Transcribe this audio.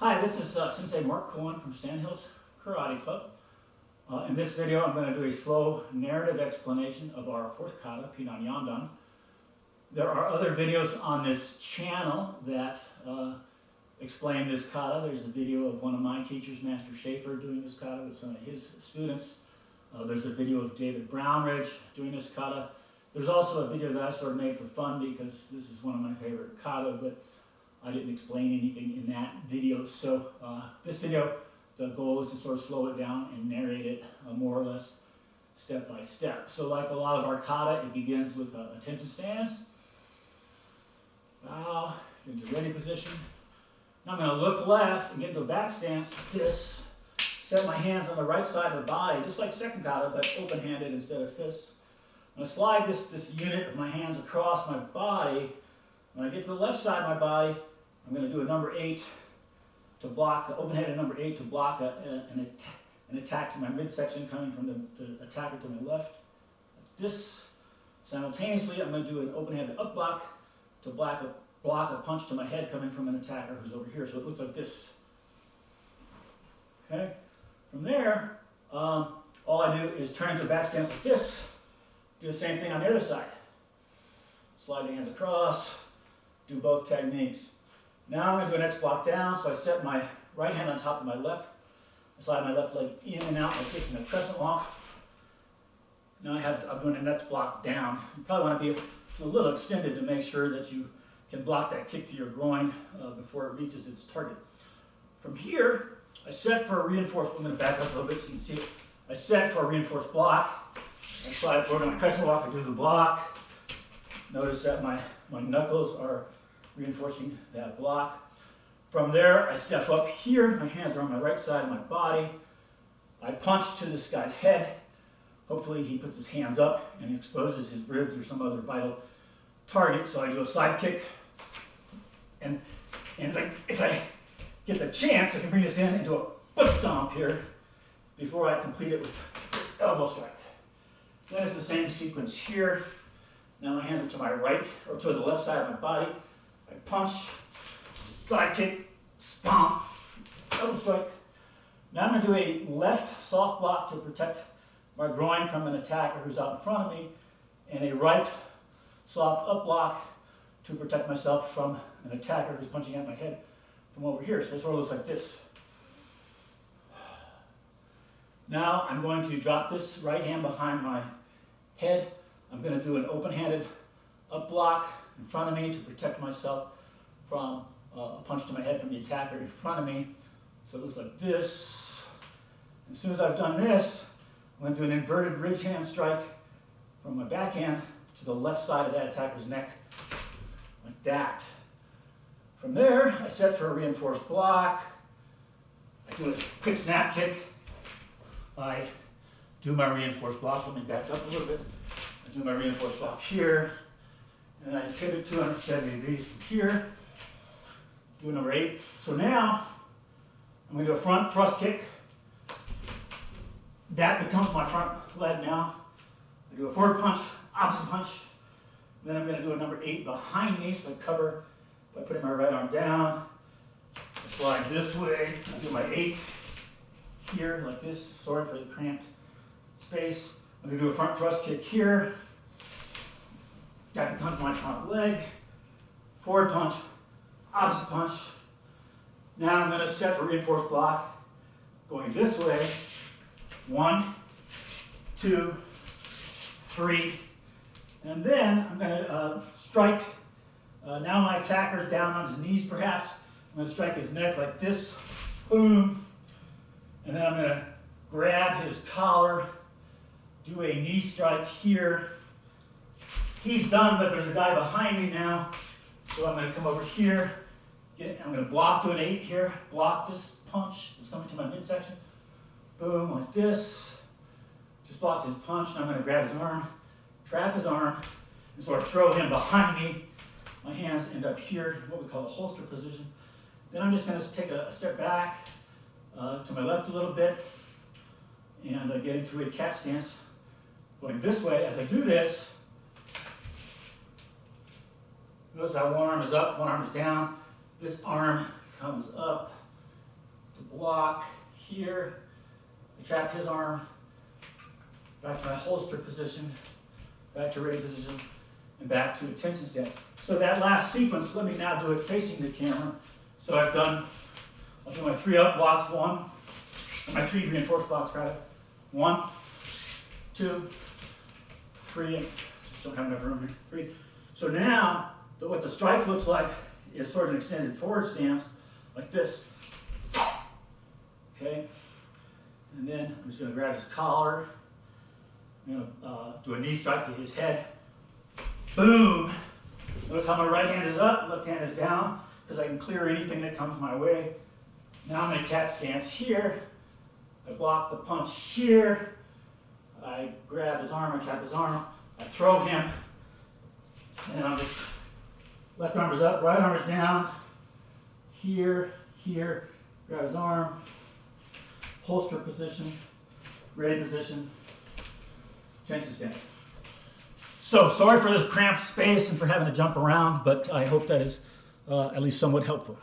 Hi, this is Sensei Mark Cohen from Sandhills Karate Club. In this video, I'm going to do a slow narrative explanation of our fourth kata, Pinan Yondan. There are other videos on this channel that explain this kata. There's a video of one of my teachers, Master Schaefer, doing this kata with some of his students. There's a video of David Brownridge doing this kata. There's also a video that I sort of made for fun because this is one of my favorite kata, but I didn't explain anything in that video. So this video, the goal is to sort of slow it down and narrate it more or less step by step. So like a lot of our kata, it begins with attention stance. Bow into ready position. Now I'm going to look left and get into a back stance like this. Set my hands on the right side of the body, just like second kata, but open-handed instead of fists. I'm going to slide this unit of my hands across my body. When I get to the left side of my body, I'm going to do a number 8 to block, open-handed number 8 to block an attack to my midsection coming from the attacker to my left. Like this. Simultaneously, I'm going to do an open-handed up block to block a punch to my head coming from an attacker who's over here. So it looks like this. Okay. From there, all I do is turn into a back stance like this. Do the same thing on the other side. Slide the hands across. Do both techniques. Now I'm going to do an X block down, so I set my right hand on top of my left. I slide my left leg in and out like this in a crescent walk. Now I'm doing an X block down. You probably want to be a little extended to make sure that you can block that kick to your groin before it reaches its target. From here, I set for a reinforced, I'm going to back up a little bit so you can see it. I set for a reinforced block. I slide forward on my crescent walk, I do the block. Notice that my knuckles are reinforcing that block. From there, I step up here. My hands are on my right side of my body. I punch to this guy's head. Hopefully he puts his hands up and exposes his ribs or some other vital target. So I do a side kick. And if I get the chance, I can bring this in and do a foot stomp here before I complete it with this elbow strike. Then it's the same sequence here. Now my hands are to my right, or to the left side of my body. I punch, side kick, stomp, elbow strike. Now I'm going to do a left soft block to protect my groin from an attacker who's out in front of me, and a right soft up block to protect myself from an attacker who's punching at my head from over here. So it sort of looks like this. Now I'm going to drop this right hand behind my head. I'm going to do an open-handed up block in front of me to protect myself from a punch to my head from the attacker in front of me. So it looks like this. As soon as I've done this, I'm going to do an inverted ridge hand strike from my backhand to the left side of that attacker's neck, like that. From there, I set for a reinforced block. I do a quick snap kick. I do my reinforced block. Let me back up a little bit. I do my reinforced block here. And then I pivot 270 degrees from here. Do a number 8. So now, I'm going to do a front thrust kick. That becomes my front leg now. I do a forward punch, opposite punch. Then I'm going to do a number 8 behind me, so I cover by putting my right arm down. I slide this way. I do my 8 here, like this. Sorry for the cramped space. I'm going to do a front thrust kick here. That becomes my front leg. Forward punch, opposite punch. Now I'm going to set for reinforced block, going this way. 1, 2, 3. And then I'm going to strike. Now my attacker's down on his knees perhaps. I'm going to strike his neck like this. Boom. And then I'm going to grab his collar, do a knee strike here. He's done, but there's a guy behind me now. So I'm going to come over here. I'm going to block to an 8 here. Block this punch that's coming to my midsection. Boom, like this. Just blocked his punch. Now I'm going to grab his arm, trap his arm, and sort of throw him behind me. My hands end up here, what we call the holster position. Then I'm just going to take a step back to my left a little bit and get into a cat stance. Going this way. As I do this, notice how one arm is up, one arm is down. This arm comes up to block here, I trap his arm, back to my holster position, back to ready position, and back to attention stance. So that last sequence, let me now do it facing the camera. So I'll do my 3 up blocks, 1, and my 3 reinforced blocks, rather. 1, 2, 3, just don't have enough room here, 3. So now, what the strike looks like is sort of an extended forward stance, like this. Okay? And then I'm just going to grab his collar. I'm going to do a knee strike to his head. Boom! Notice how my right hand is up, left hand is down, because I can clear anything that comes my way. Now I'm in a cat stance here. I block the punch here. I grab his arm, I trap his arm, I throw him, and I'm just, left arm is up, right arm is down, here, grab his arm, holster position, ready position, tension stance. So, sorry for this cramped space and for having to jump around, but I hope that is at least somewhat helpful.